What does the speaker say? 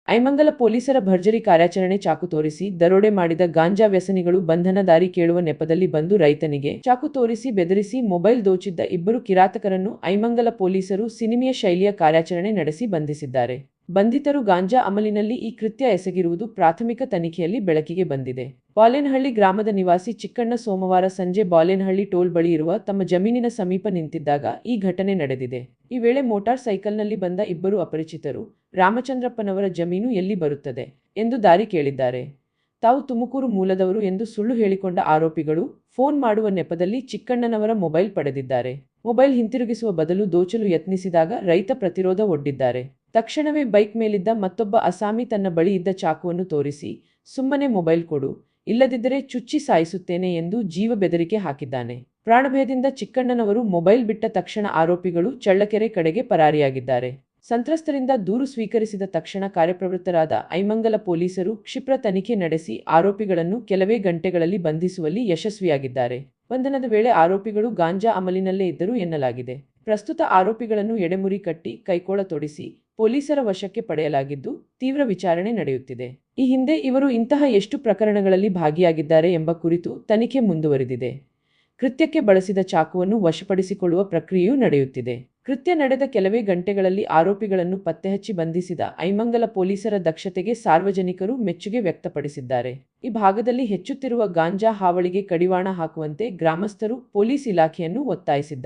ಐಮಂಗಲ ಪೊಲೀಸರ ಭರ್ಜರಿ ಕಾರ್ಯಾಚರಣೆ ಚಾಕು ತೋರಿಸಿ ದರೋಡೆ ಮಾಡಿದ ಗಾಂಜಾ ವ್ಯಸನಿಗಳು ಬಂಧನ ದಾರಿ ಕೇಳುವ ನೆಪದಲ್ಲಿ ಬಂದು ರೈತನಿಗೆ ಚಾಕು ತೋರಿಸಿ ಬೆದರಿಸಿ ಮೊಬೈಲ್ ದೋಚಿದ್ದ ಇಬ್ಬರು ಕಿರಾತಕರನ್ನು ಐಮಂಗಲ ಪೊಲೀಸರು ಸಿನಿಮೀಯ ಶೈಲಿಯ ಕಾರ್ಯಾಚರಣೆ ನಡೆಸಿ ಬಂಧಿಸಿದ್ದಾರೆ. ಬಂಧಿತರು ಗಾಂಜಾ ಅಮಲಿನಲ್ಲಿ ಈ ಕೃತ್ಯ ಎಸಗಿರುವುದು ಪ್ರಾಥಮಿಕ ತನಿಖೆಯಲ್ಲಿ ಬೆಳಕಿಗೆ ಬಂದಿದೆ. ಬಾಲೇನಹಳ್ಳಿ ಗ್ರಾಮದ ನಿವಾಸಿ ಚಿಕ್ಕಣ್ಣ ಸೋಮವಾರ ಸಂಜೆ ಬಾಲೇನಹಳ್ಳಿ ಟೋಲ್ ಬಳಿ ಇರುವ ತಮ್ಮ ಜಮೀನಿನ ಸಮೀಪ ನಿಂತಿದ್ದಾಗ ಈ ಘಟನೆ ನಡೆದಿದೆ. ಈ ವೇಳೆ ಮೋಟಾರ್ ಸೈಕಲ್ನಲ್ಲಿ ಬಂದ ಇಬ್ಬರು ಅಪರಿಚಿತರು ರಾಮಚಂದ್ರಪ್ಪನವರ ಜಮೀನು ಎಲ್ಲಿ ಬರುತ್ತದೆ ಎಂದು ದಾರಿ ಕೇಳಿದ್ದಾರೆ. ತಾವು ತುಮಕೂರು ಮೂಲದವರು ಎಂದು ಸುಳ್ಳು ಹೇಳಿಕೊಂಡ ಆರೋಪಿಗಳು ಫೋನ್ ಮಾಡುವ ನೆಪದಲ್ಲಿ ಚಿಕ್ಕಣ್ಣನವರ ಮೊಬೈಲ್ ಪಡೆದಿದ್ದಾರೆ. ಮೊಬೈಲ್ ಹಿಂತಿರುಗಿಸುವ ಬದಲು ದೋಚಲು ಯತ್ನಿಸಿದಾಗ ರೈತ ಪ್ರತಿರೋಧ ಒಡ್ಡಿದ್ದಾರೆ. ತಕ್ಷಣವೇ ಬೈಕ್ ಮೇಲಿದ್ದ ಮತ್ತೊಬ್ಬ ಅಸಾಮಿ ತನ್ನ ಬಳಿ ಇದ್ದ ಚಾಕುವನ್ನು ತೋರಿಸಿ ಸುಮ್ಮನೆ ಮೊಬೈಲ್ ಕೊಡು, ಇಲ್ಲದಿದ್ದರೆ ಚುಚ್ಚಿ ಸಾಯಿಸುತ್ತೇನೆ ಎಂದು ಜೀವ ಬೆದರಿಕೆ ಹಾಕಿದ್ದಾನೆ. ಪ್ರಾಣಭಯದಿಂದ ಚಿಕ್ಕಣ್ಣನವರು ಮೊಬೈಲ್ ಬಿಟ್ಟ ತಕ್ಷಣ ಆರೋಪಿಗಳು ಚಳ್ಳಕೆರೆ ಕಡೆಗೆ ಪರಾರಿಯಾಗಿದ್ದಾರೆ. ಸಂತ್ರಸ್ತರಿಂದ ದೂರು ಸ್ವೀಕರಿಸಿದ ತಕ್ಷಣ ಕಾರ್ಯಪ್ರವೃತ್ತರಾದ ಐಮಂಗಲ ಪೊಲೀಸರು ಕ್ಷಿಪ್ರ ತನಿಖೆ ನಡೆಸಿ ಆರೋಪಿಗಳನ್ನು ಕೆಲವೇ ಗಂಟೆಗಳಲ್ಲಿ ಬಂಧಿಸುವಲ್ಲಿ ಯಶಸ್ವಿಯಾಗಿದ್ದಾರೆ. ಬಂಧನದ ವೇಳೆ ಆರೋಪಿಗಳು ಗಾಂಜಾ ಅಮಲಿನಲ್ಲೇ ಇದ್ದರು ಎನ್ನಲಾಗಿದೆ. ಪ್ರಸ್ತುತ ಆರೋಪಿಗಳನ್ನು ಎಡೆಮುರಿ ಕಟ್ಟಿ ಕೈಕೋಳ ತೊಡಿಸಿ ಪೊಲೀಸರ ವಶಕ್ಕೆ ಪಡೆಯಲಾಗಿದ್ದು ತೀವ್ರ ವಿಚಾರಣೆ ನಡೆಯುತ್ತಿದೆ. ಈ ಹಿಂದೆ ಇವರು ಇಂತಹ ಎಷ್ಟು ಪ್ರಕರಣಗಳಲ್ಲಿ ಭಾಗಿಯಾಗಿದ್ದಾರೆ ಎಂಬ ಕುರಿತು ತನಿಖೆ ಮುಂದುವರಿದಿದೆ. ಕೃತ್ಯಕ್ಕೆ ಬಳಸಿದ ಚಾಕುವನ್ನು ವಶಪಡಿಸಿಕೊಳ್ಳುವ ಪ್ರಕ್ರಿಯೆಯೂ ನಡೆಯುತ್ತಿದೆ. ಕೃತ್ಯ ನಡೆದ ಕೆಲವೇ ಗಂಟೆಗಳಲ್ಲಿ ಆರೋಪಿಗಳನ್ನು ಪತ್ತೆಹಚ್ಚಿ ಬಂಧಿಸಿದ ಐಮಂಗಲ ಪೊಲೀಸರ ದಕ್ಷತೆಗೆ ಸಾರ್ವಜನಿಕರು ಮೆಚ್ಚುಗೆ ವ್ಯಕ್ತಪಡಿಸಿದ್ದಾರೆ. ಈ ಭಾಗದಲ್ಲಿ ಹೆಚ್ಚುತ್ತಿರುವ ಗಾಂಜಾ ಹಾವಳಿಗೆ ಕಡಿವಾಣ ಹಾಕುವಂತೆ ಗ್ರಾಮಸ್ಥರು ಪೊಲೀಸ್ ಇಲಾಖೆಯನ್ನು ಒತ್ತಾಯಿಸಿದ್ದಾರೆ.